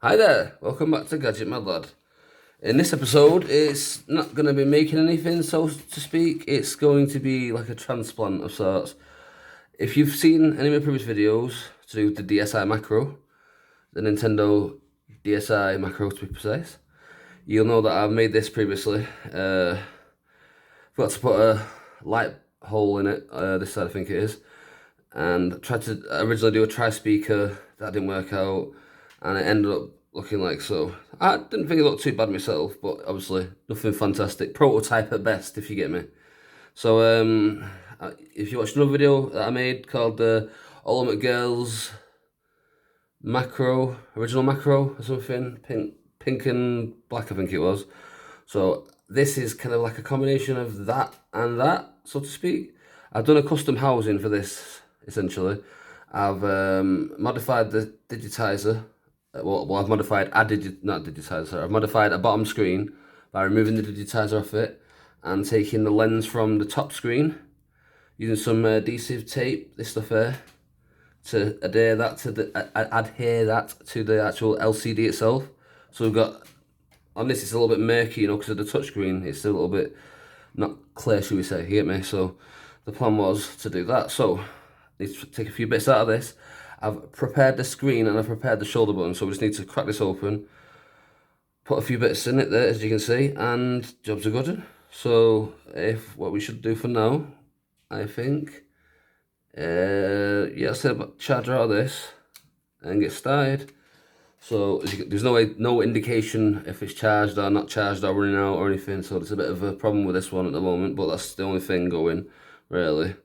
Hi there, welcome back to Gadget Mad Lad. In this episode, it's not going to be making anything, so to speak. It's going to be like a transplant of sorts. If you've seen any of my previous videos to do with the DSi Macro, the Nintendo DSi Macro to be precise, you'll know that I've made this previously. Forgot to put a light hole in it, this side I think it is, and tried to originally do a tri-speaker. That didn't work out, and it ended up looking like so. I didn't think it looked too bad myself, but obviously nothing fantastic. Prototype at best, if you get me. So if you watched another video that I made called the Ultimate Girls Macro, original macro or something, pink and black I think it was. So this is kind of like a combination of that and that, so to speak. I've done a custom housing for this, essentially. I've modified the digitizer. Well, I've modified not digitizer. I've modified a bottom screen by removing the digitizer off it and taking the lens from the top screen, using some adhesive tape, this stuff here, to adhere that to the actual LCD itself. So we've got, on this it's a little bit murky, you know, because of the touchscreen. It's a little bit not clear, should we say, you get me? So the plan was to do that. So I need to take a few bits out of this. I've prepared the screen and I've prepared the shoulder button, so we just need to crack this open, put a few bits in it there, as you can see, and jobs are good. So what we should do for now, I think, yeah, set up charger out of this and get started. So there's no indication if it's charged or not charged or running out or anything, so there's a bit of a problem with this one at the moment, but that's the only thing going, really.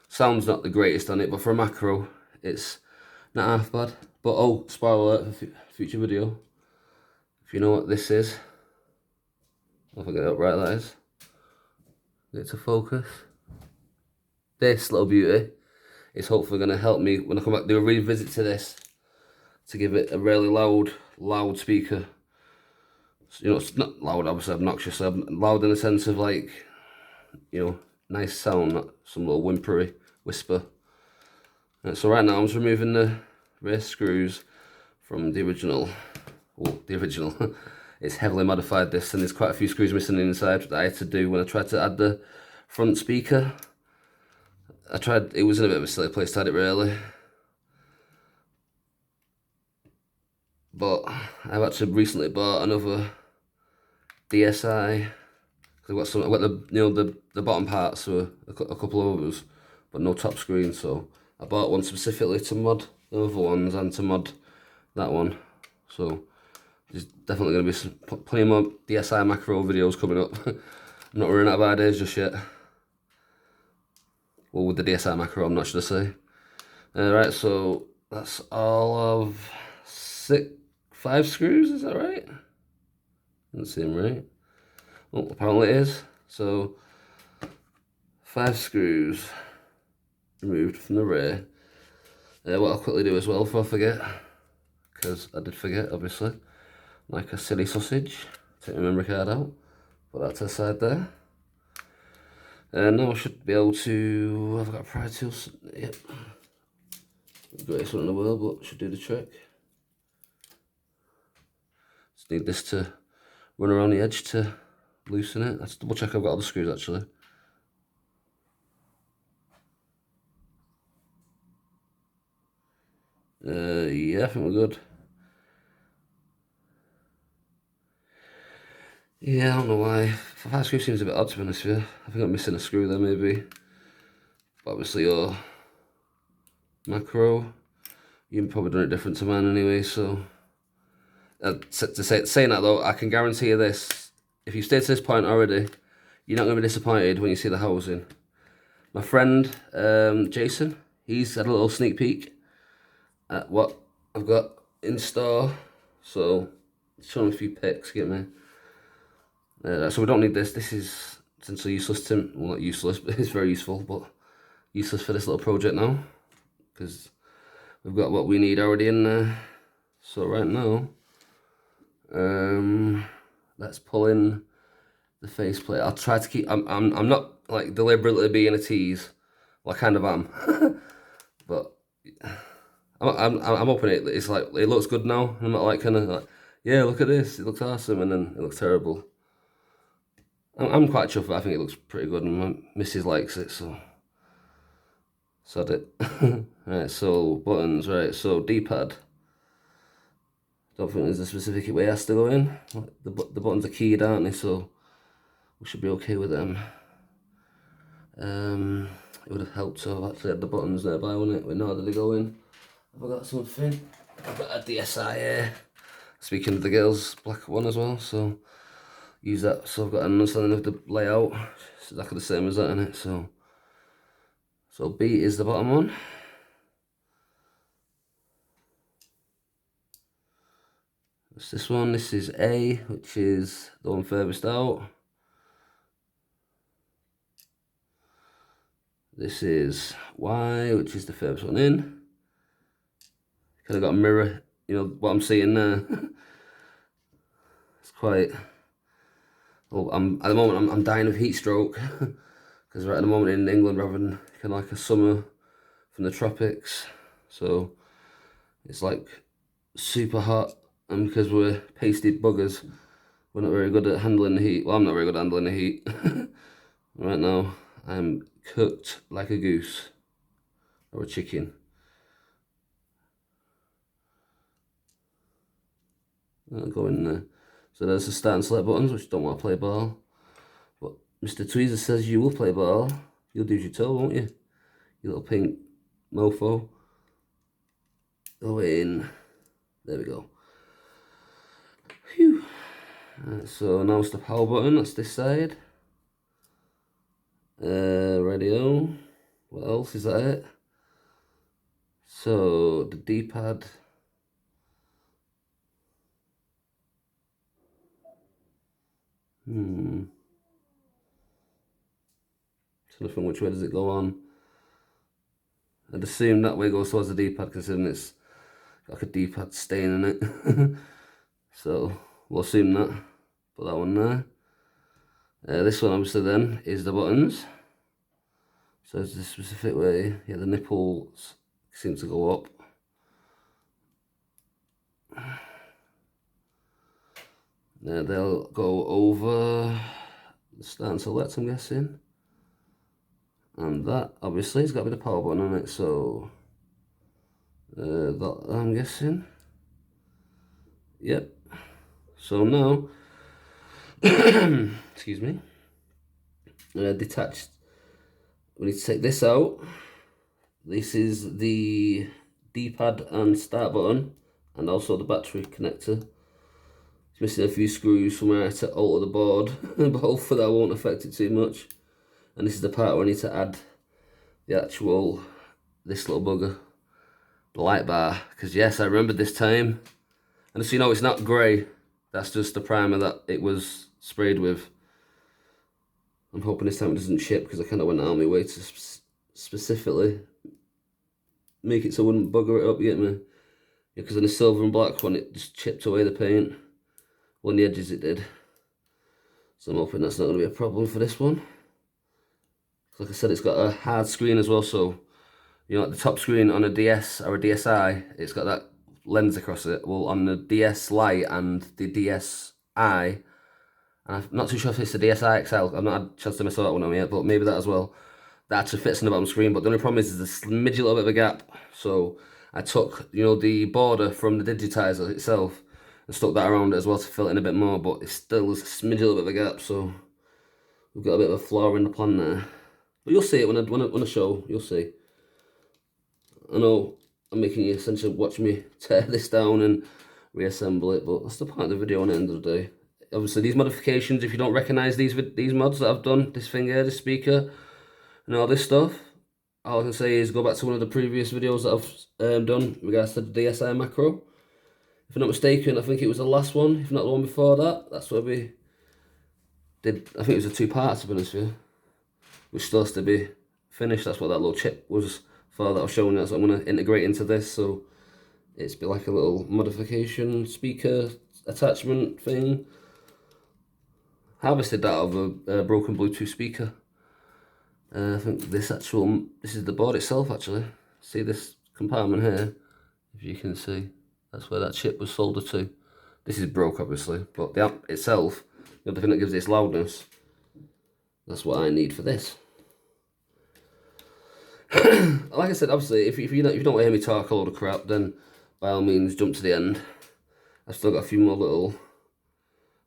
Sound's not the greatest on it, but for a macro, it's not half bad. But oh, spoiler alert for future video. If you know what this is, I'll get it up right, that is. Get it to focus. This little beauty is hopefully going to help me when I come back do a revisit to this, to give it a really loud speaker. So, you know, it's not loud, obviously obnoxious, loud in the sense of like, you know, nice sound, not some little whimpery whisper. Right, so right now I'm just removing the rear screws from the original. Well, the original. It's heavily modified this, and there's quite a few screws missing inside that I had to do when I tried to add the front speaker. It was in a bit of a silly place to add it really. But I've actually recently bought another DSi. I've got the bottom parts for a couple of others, but no top screen. So I bought one specifically to mod the other ones and to mod that one. So there's definitely going to be plenty more DSi macro videos coming up. I'm not running out of ideas just yet. Well, with the DSi macro, I'm not sure to say. Right, so that's all of 5 screws, is that right? Doesn't seem right. Well, apparently it is. So 5 screws removed from the rear. What I'll quickly do as well before I forget, because I did forget obviously, like a silly sausage, take my memory card out, put that to the side there. And now I should be able to, I've got a pry tool, yep. Greatest one in the world, but should do the trick. Just need this to run around the edge to loosen it. Let's double check I've got all the screws actually. Yeah, I think we're good. Yeah, I don't know why. 5 screw seems a bit odd, to be honest with you. I think I'm missing a screw there maybe. But obviously your macro, you've probably done it different to mine anyway, so. Saying that though, I can guarantee you this. If you stayed to this point already, you're not going to be disappointed when you see the housing. My friend, Jason, he's had a little sneak peek at what I've got in store. So, show him a few pics, get me. So we don't need this. This is essentially useless to, well, not useless, but it's very useful, but useless for this little project now, because we've got what we need already in there. So right now, let's pull in the faceplate. I'll try to keep, I'm not like deliberately being a tease. Well, I kind of am. But I'm hoping it's like, it looks good now. I'm not like kind of like, yeah, look at this, it looks awesome, and then it looks terrible. I'm quite chuffed. I think it looks pretty good, and my missus likes it, so sod it. Right, so buttons, right, so D-pad. Don't think there's a specific way it has to go in. The buttons are keyed, aren't they? So we should be okay with them. It would have helped to have actually had the buttons nearby, wouldn't it? We know how they go in. Have I got something? I've got a DSI here. Speaking of the girls' black one as well, so use that. So I've got an understanding of the layout. It's exactly the same as that, isn't it? So B is the bottom one. It's this one. This is A, which is the one furthest out. This is Y, which is the furthest one in. Kind of got a mirror, you know, what I'm seeing there. It's quite. Well, at the moment I'm dying of heat stroke because right at the moment in England we're having kind of like a summer from the tropics, so it's like super hot, and because we're pasted buggers, we're not very good at handling the heat. Well, I'm not very good at handling the heat. Right now I'm cooked like a goose or a chicken. I'll go in there. So there's the start and select buttons, which don't want to play ball. But Mr. Tweezer says you will play ball. You'll do your toe, won't you? You little pink mofo. Go in. There we go. Phew. Right, so now it's the power button. That's this side. Radio. What else? Is that it? So the D-pad. So nothing, which way does it go on? I'd assume that way goes towards the D-pad, considering it's like a D-pad stain in it. So we'll assume that. Put that one there. This one obviously then is the buttons. So it's a specific way. Yeah, the nipples seem to go up. They'll go over the start and select, I'm guessing. And that obviously has got to be the power button on it, so that I'm guessing. Yep. So now, excuse me, detached. We need to take this out. This is the D-pad and start button, and also the battery connector. It's missing a few screws from where I had to alter the board, but hopefully that won't affect it too much. And this is the part where I need to add the actual, this little bugger, the light bar, because yes, I remember this time. And so you know, it's not grey, that's just the primer that it was sprayed with. I'm hoping this time it doesn't chip, because I kind of went out of my way to specifically make it so it wouldn't bugger it up, you get me? Because in the silver and black one, it just chipped away the paint. On the edges it did. So I'm hoping that's not going to be a problem for this one. Like I said, it's got a hard screen as well, so you know, like the top screen on a DS or a DSi, it's got that lens across it. Well, on the DS Lite and the DSi, and I'm not too sure if it's the DSi XL, I've not had a chance to mess that one on yet, but maybe that as well. That actually fits on the bottom screen, but the only problem is there's a smidgy little bit of a gap. So I took, you know, the border from the digitizer itself and stuck that around it as well to fill it in a bit more, but it's still a smidgy little bit of a gap, so we've got a bit of a flaw in the plan there. But you'll see it when I show, you'll see. I know I'm making you essentially watch me tear this down and reassemble it, but that's the point of the video at the end of the day. Obviously these modifications, if you don't recognise these mods that I've done, this thing here, this speaker, and all this stuff, all I can say is go back to one of the previous videos that I've done in regards to the DSI macro. If I'm not mistaken, I think it was the last one, if not the one before that. That's where we did, I think it was a two-part, to be honest with you, which still has to be finished. That's what that little chip was for that I was showing you. That's what I'm going to integrate into this, so it's be like a little modification speaker attachment thing. Harvested that out of a broken Bluetooth speaker. I think this is the board itself actually. See this compartment here? if you can see. That's where that chip was soldered to. This is broke, obviously, but the amp itself, the thing that gives this loudness, that's what I need for this. Like I said, obviously, if you don't want to hear me talk a load of crap, then by all means jump to the end. I've still got a few more little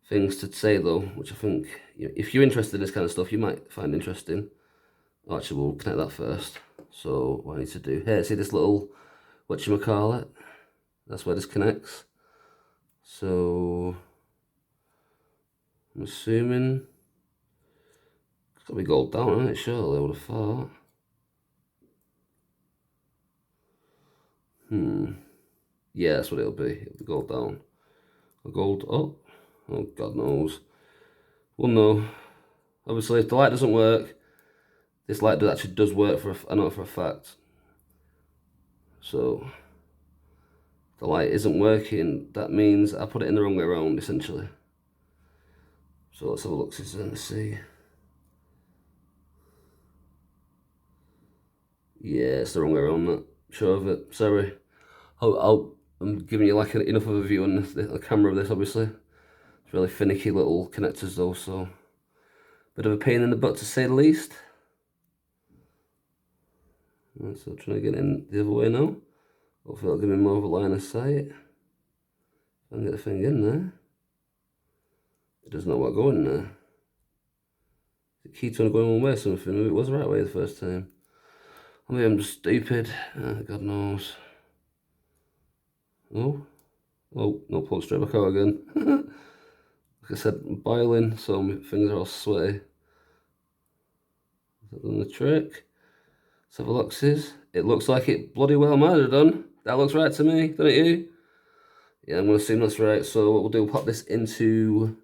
things to say though, which I think, if you're interested in this kind of stuff, you might find interesting. Actually, we'll connect that first. So what I need to do here, see this little, whatchamacallit? That's where this connects. So I'm assuming it's got to be gold down, isn't it? Surely, I would have thought. Yeah, that's what it'll be. It'll be gold down. Or gold up. Oh, God knows. Well, no. Obviously, if the light doesn't work, this light actually does work I know for a fact. So, if the light isn't working, that means I put it in the wrong way around, essentially. So let's have a look and see. Yeah, it's the wrong way around, that. Sure of it. Sorry. I'm giving you like enough of a view on the camera of this, obviously. It's really finicky little connectors though, so bit of a pain in the butt to say the least. Right, so trying to get in the other way now. Hopefully it'll give me more of a line of sight. I can get the thing in there. It does not want to go in there. It keeps on going one way or something. Maybe it was the right way the first time. Or maybe I'm just stupid. God knows. Oh, no, pull straight back out again. Like I said, I'm boiling, so my fingers are all sweaty. Is that done the trick? Let's have a look, sis. It looks like it bloody well might have done. That looks right to me, doesn't it you? Yeah, I'm going to assume that's right. So what we'll do, we'll pop this into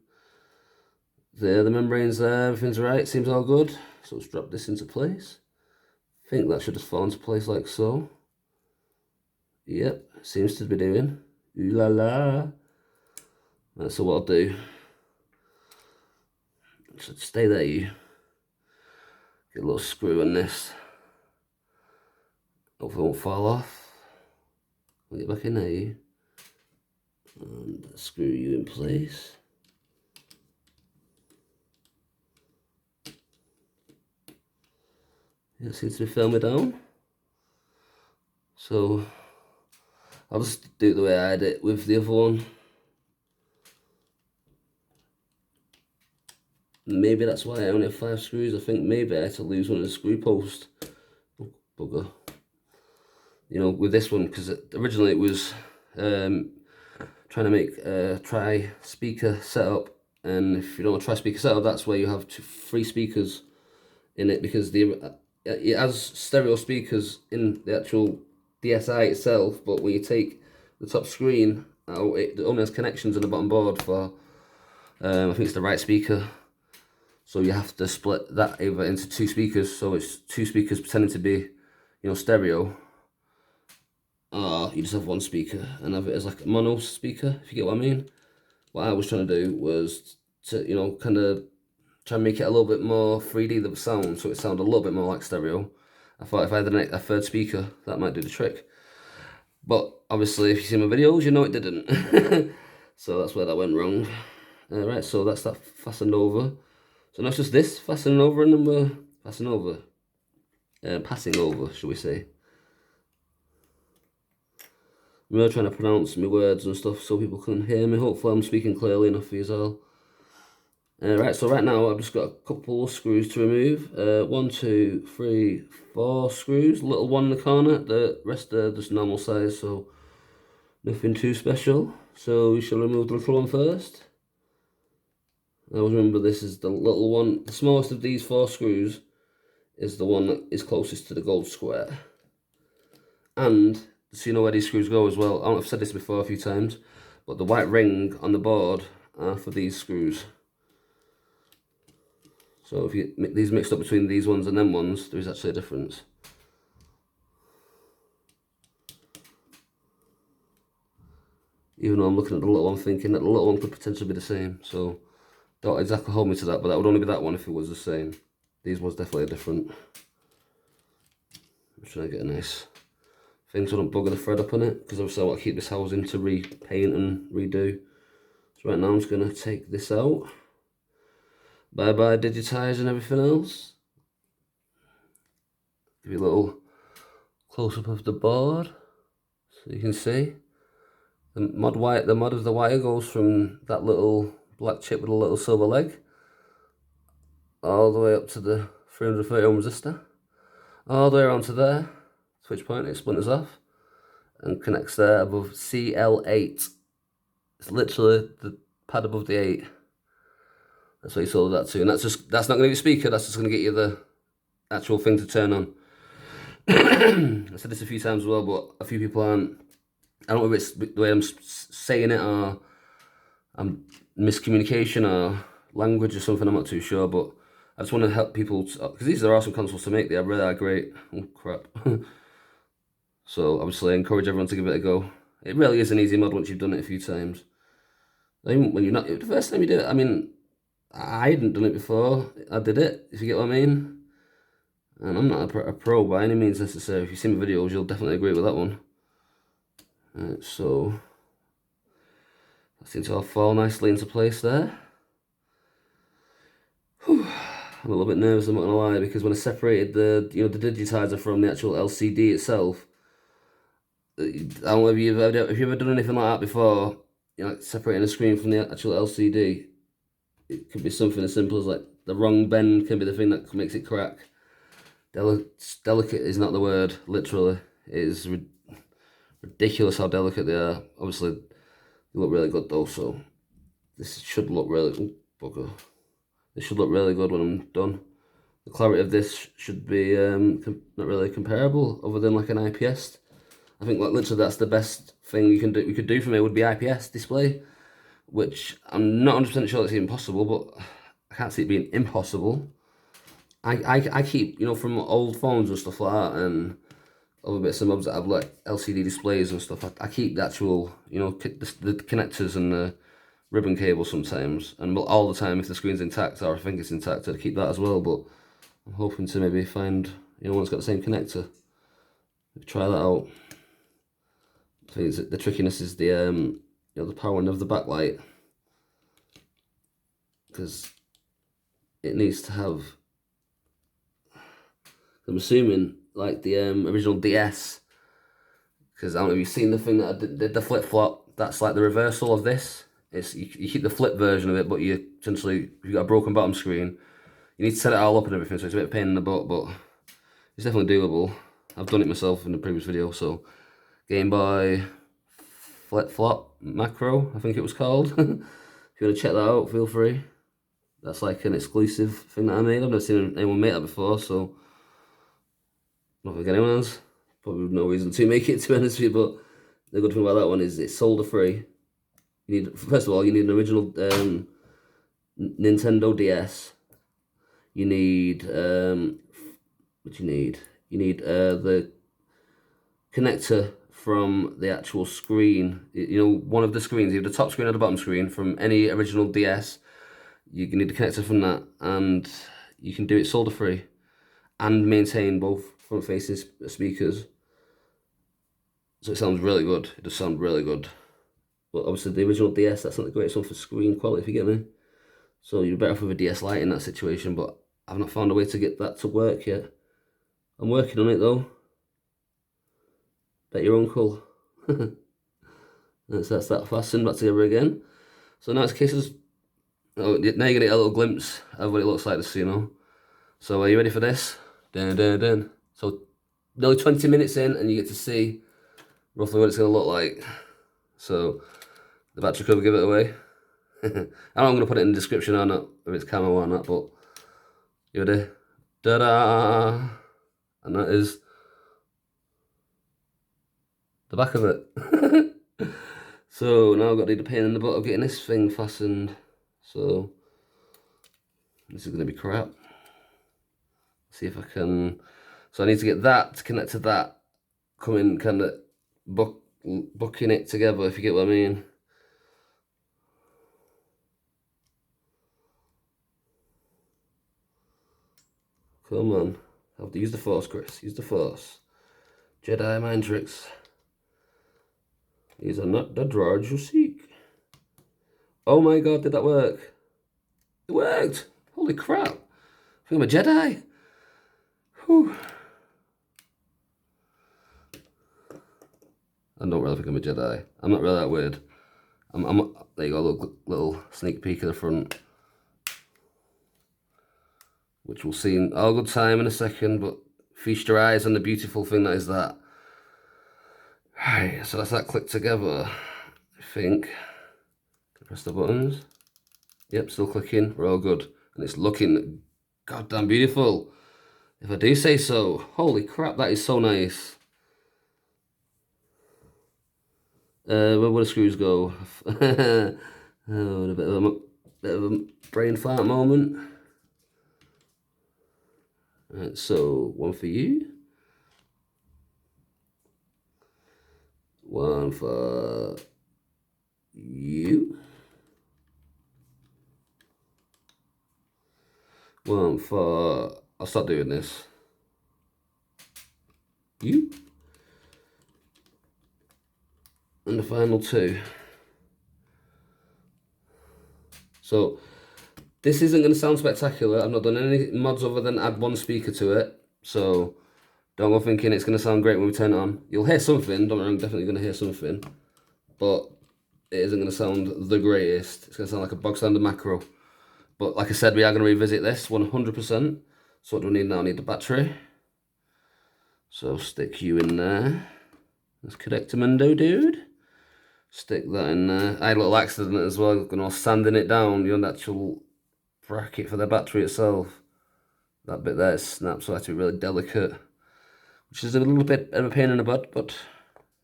the membranes there. Everything's right, seems all good. So let's drop this into place. I think that should just fall into place like so. Yep, seems to be doing. Ooh la la. Right, so what I'll do, should stay there, you. Get a little screw in this. Hopefully it won't fall off. I'll get back in there, you. And screw you in place. It seems to be firmly down. So I'll just do it the way I did it with the other one. Maybe that's why I only have 5 screws. I think maybe I had to lose one of the screw posts. Oh, bugger. You know, with this one, because originally it was trying to make a tri-speaker setup. And if you don't have a tri-speaker setup, that's where you have 3 speakers in it, because it has stereo speakers in the actual DSi itself, but when you take the top screen out, it only has connections on the bottom board for, I think it's the right speaker. So you have to split that over into 2 speakers. So it's 2 speakers pretending to be, you know, stereo. Or you just have 1 speaker and have it as like a mono speaker, if you get what I mean. What I was trying to do was to, you know, kind of try and make it a little bit more 3D, the sound, so it sounded a little bit more like stereo. I thought if I had a 3rd speaker, that might do the trick. But obviously, if you see my videos, you know it didn't. So that's where that went wrong. Right, so that's that fastened over. So now it's just this fastening over, and then we're passing over, should we say. I'm really trying to pronounce my words and stuff so people can hear me. Hopefully I'm speaking clearly enough for you all. Right, so right now I've just got a couple of screws to remove. 1, 2, 3, 4 screws. Little one in the corner. The rest are just normal size, so nothing too special. So we shall remove the little one first. I always remember this is the little one. The smallest of these 4 screws is the one that is closest to the gold square. And so you know where these screws go as well. I don't know if I've said this before a few times, but the white ring on the board are for these screws. So if you make these mixed up between these ones and them ones, there is actually a difference. Even though I'm looking at the little one thinking that the little one could potentially be the same. So don't exactly hold me to that, but that would only be that one if it was the same. These ones definitely are different. I'm trying to get a nice things wouldn't bugger the thread up on it, because obviously I want to keep this housing to repaint and redo. So right now I'm just going to take this out. Bye bye digitize and everything else. Give you a little close up of the board so you can see. The mod of the wire goes from that little black chip with a little silver leg all the way up to the 330 ohm resistor, all the way around to there, switch point, it splinters off and connects there above CL8. It's literally the pad above the 8. That's what you soldered that to, and that's not going to be a speaker, that's just going to get you the actual thing to turn on. I said this a few times as well, but a few people aren't. I don't know if it's the way I'm saying it or I'm miscommunication or language or something, I'm not too sure, but I just want to help people, because these are awesome consoles to make, they really are great. Oh crap. So obviously I encourage everyone to give it a go. It really is an easy mod once you've done it a few times. Even when you're not, the first time you do it, I mean, I hadn't done it before, I did it, if you get what I mean. And I'm not a pro by any means necessary. If you've seen my videos, you'll definitely agree with that one. Right, so that seems to all fall nicely into place there. Whew. I'm a little bit nervous, I'm not gonna lie, because when I separated the the digitizer from the actual LCD itself, I don't know if you've ever done anything like that before, like separating a screen from the actual LCD. It could be something as simple as like the wrong bend can be the thing that makes it crack. Delicate is not the word, literally. It is ridiculous how delicate they are. Obviously, they look really good though, so this should look really, bugger. This should look really good when I'm done. The clarity of this should be not really comparable, other than like an IPS. I think like literally that's the best thing you could do for me would be IPS display, which I'm not 100% sure it's even possible, but I can't see it being impossible. I keep, from old phones and stuff like that, and other bits of mobs that have like LCD displays and stuff, I keep the actual, the connectors and the ribbon cable sometimes, and all the time if the screen's intact or I think it's intact, I'd keep that as well, but I'm hoping to maybe find, one that's got the same connector. Try that out. I think the trickiness is the, the powering of the backlight, because it needs to have, I'm assuming, like the original DS, because I don't know if you've seen the thing that I did the flip-flop, that's like the reversal of this. It's you keep the flip version of it, but you essentially, if you've got a broken bottom screen, you need to set it all up and everything, so it's a bit of a pain in the butt, but it's definitely doable. I've done it myself in the previous video, so Game Boy flip-flop macro, I think it was called. If you want to check that out, feel free. That's like an exclusive thing that I made. I've never seen anyone make that before, so I don't think anyone has. Probably no reason to make it, to be honest with you, but the good thing about that one is it's solder free. You need, first of all, you need an original Nintendo DS. You need what you need. You need the connector from the actual screen. One of the screens, either the top screen or the bottom screen from any original DS. You need the connector from that, and you can do it solder free and maintain both front facing speakers. So it sounds really good. It does sound really good. But obviously the original DS, that's not the greatest one for screen quality, if you get me. So you're better off with a DS Lite in that situation, but I've not found a way to get that to work yet. I'm working on it though. Bet your uncle. That's that fastened back together again. So now it's cases. Oh, now you're gonna get a little glimpse of what it looks like, So are you ready for this? Dun, dun, dun. So nearly 20 minutes in, and you get to see roughly what it's gonna look like. So the battery cover give it away. I don't know if I'm gonna put it in the description or not, if it's camo or not, but you ready? Da-da! And that is the back of it. So now I've got to do the pain in the butt of getting this thing fastened. So this is going to be crap. See if I can. So I need to get that to connect to that, coming kind of booking it together, if you get what I mean. Come on, I have to use the force, Chris. Use the force. Jedi mind tricks. These are not the droids you seek. Oh my god, did that work? It worked! Holy crap! I think I'm a Jedi! Whew. I don't really think I'm a Jedi. I'm not really that weird. There you go, little sneak peek of the front. Which we'll see in all good time in a second, but feast your eyes on the beautiful thing that is that. Right, so that's that clicked together, I think. Press the buttons. Yep, still clicking, we're all good. And it's looking goddamn beautiful, if I do say so. Holy crap, that is so nice. Where would the screws go? Oh, a bit of a brain fart moment. Right, so one for you. One for you. One for... I'll start doing this. You. And the final two. So this isn't going to sound spectacular. I've not done any mods other than add one speaker to it. So don't go thinking it's going to sound great when we turn it on. You'll hear something. Don't worry, I'm definitely going to hear something. But it isn't going to sound the greatest. It's going to sound like a bog standard macro. But like I said, we are going to revisit this 100%. So what do we need now? I need the battery. So stick you in there. That's correctamundo, dude. Stick that in there. I had a little accident as well, going all sanding it down, you know, the actual bracket for the battery itself. That bit there snaps, so I have to be really delicate. Which is a little bit of a pain in the butt, but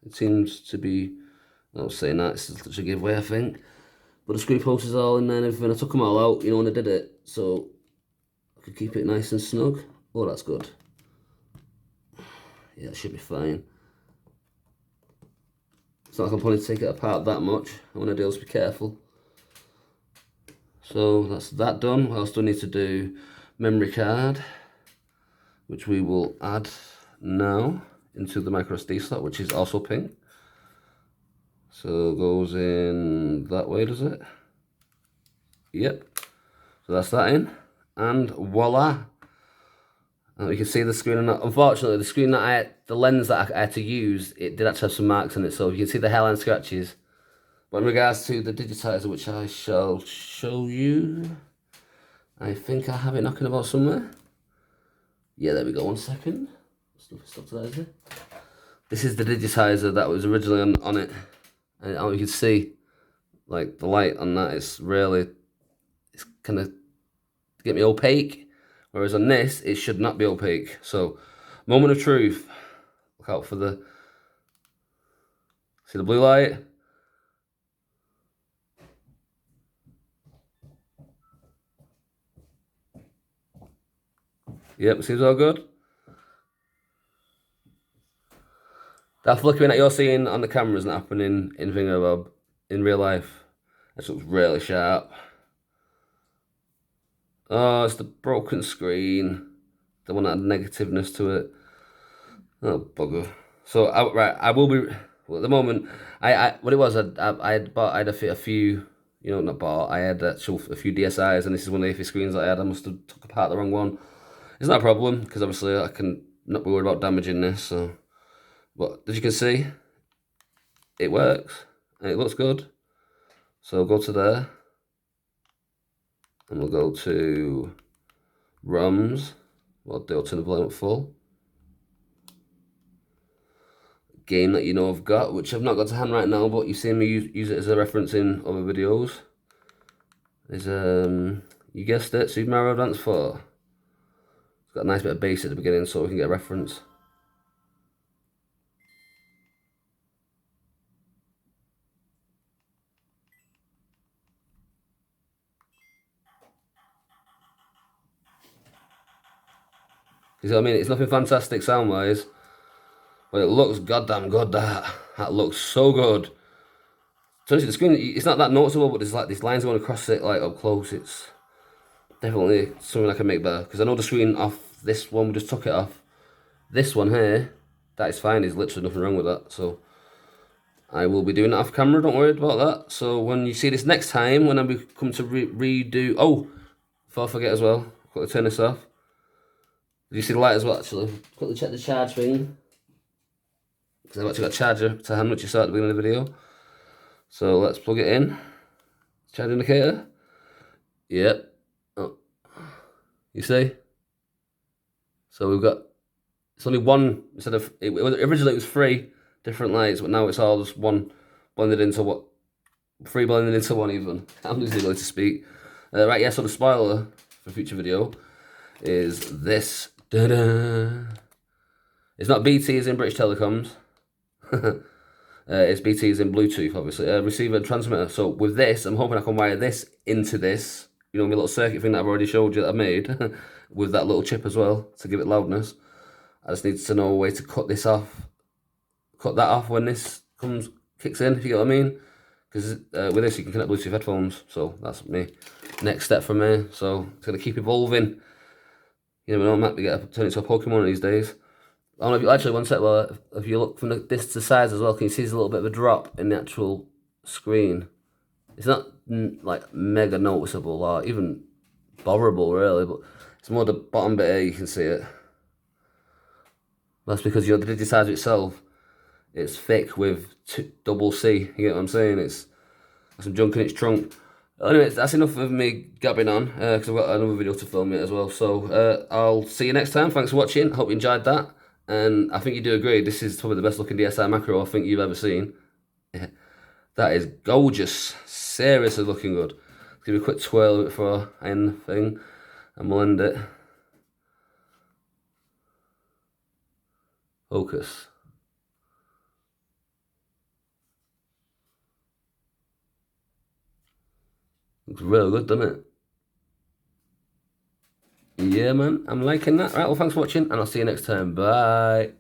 it seems to be, I was saying that, it's such a giveaway, I think. But the screw post is all in there and everything. I took them all out, you know, when I did it, so I could keep it nice and snug. Oh, that's good. Yeah, it should be fine. It's not like I'm planning to take it apart that much. I want to do is be careful. So that's that done. What else do I need to do? Memory card, which we will add now into the micro SD slot, which is also pink. So it goes in that way, does it? Yep. So that's that in. And voila. And you can see the screen. Unfortunately, the screen that the lens that I had to use, it did actually have some marks in it. So you can see the hairline scratches. But in regards to the digitizer, which I shall show you, I think I have it knocking about somewhere. Yeah, there we go. 1 second. Stop to that, is it? This is the digitizer that was originally on it. And you can see, like, the light on that is really, it's kind of get me opaque. Whereas on this, it should not be opaque. So, moment of truth. Look out for the, see the blue light? Yep, seems all good. That flickering that you're seeing on the camera isn't happening in Fingerbob in real life. This looks really sharp. Oh, it's the broken screen. The one that had negativeness to it. Oh, bugger. So, right, I will be... Well, at the moment, what it was, I had a few... You know, not bought. I had a few DSIs, and this is one of the iffy screens that I had. I must have took apart the wrong one. It's not a problem, because obviously I can not be worried about damaging this, so... But, as you can see, it works, and it looks good. So, go to there. And we'll go to ROMs. We'll do alternative volume full. Game that you know I've got, which I've not got to hand right now, but you've seen me use it as a reference in other videos. Is you guessed it, Super Mario Advance 4. It's got a nice bit of bass at the beginning, so we can get a reference. You see what I mean? It's nothing fantastic sound-wise, but it looks goddamn good. That looks so good. So the screen, it's not that noticeable, but there's like these lines going across it, like up close. It's definitely something I can make better, because I know the screen off this one, we just took it off. This one here, that is fine. There's literally nothing wrong with that. So I will be doing that off camera. Don't worry about that. So when you see this next time, when I come to redo, oh, before I forget as well, quickly turn this off. Did you see the light as well? Actually, quickly check the charge thing, because I've actually got a charger to hand, which you saw at the beginning of the video. So let's plug it in. Charge indicator. Yep. Oh. You see? So we've got, it's only one, instead of, originally it was three different lights, but now it's all just one blended into what, three blended into one even. I'm losing the ability to speak. Right, yeah, so the spoiler for future video is this. Da-da. It's not BT as in British Telecoms. It's BT as in Bluetooth, obviously. Receiver and transmitter. So with this, I'm hoping I can wire this into this. You know, my little circuit thing that I've already showed you that I made with that little chip as well to give it loudness. I just need to know a way to cut this off, cut that off when this kicks in, if you get what I mean. Because with this you can connect Bluetooth headphones, so that's me. Next step for me. So it's gonna keep evolving. You never know, I might turn into a Pokemon these days. I don't know if you actually one sec. Well, if you look from this to the sides as well, can you see there's a little bit of a drop in the actual screen? It's not like mega noticeable or even botherable really, but it's more the bottom bit here, you can see it. That's because, you know, the digitizer itself, it's thick with double C, you get what I'm saying? It's some junk in its trunk. Anyway, that's enough of me gabbing on, because I've got another video to film it as well. So I'll see you next time. Thanks for watching. Hope you enjoyed that. And I think you do agree, this is probably the best looking DSI macro I think you've ever seen. That is gorgeous. Seriously looking good. Let's give you a quick twirl of it before I end the thing, and we'll end it. Focus. Looks real good, doesn't it? Yeah, man, I'm liking that. Right, well, thanks for watching, and I'll see you next time. Bye.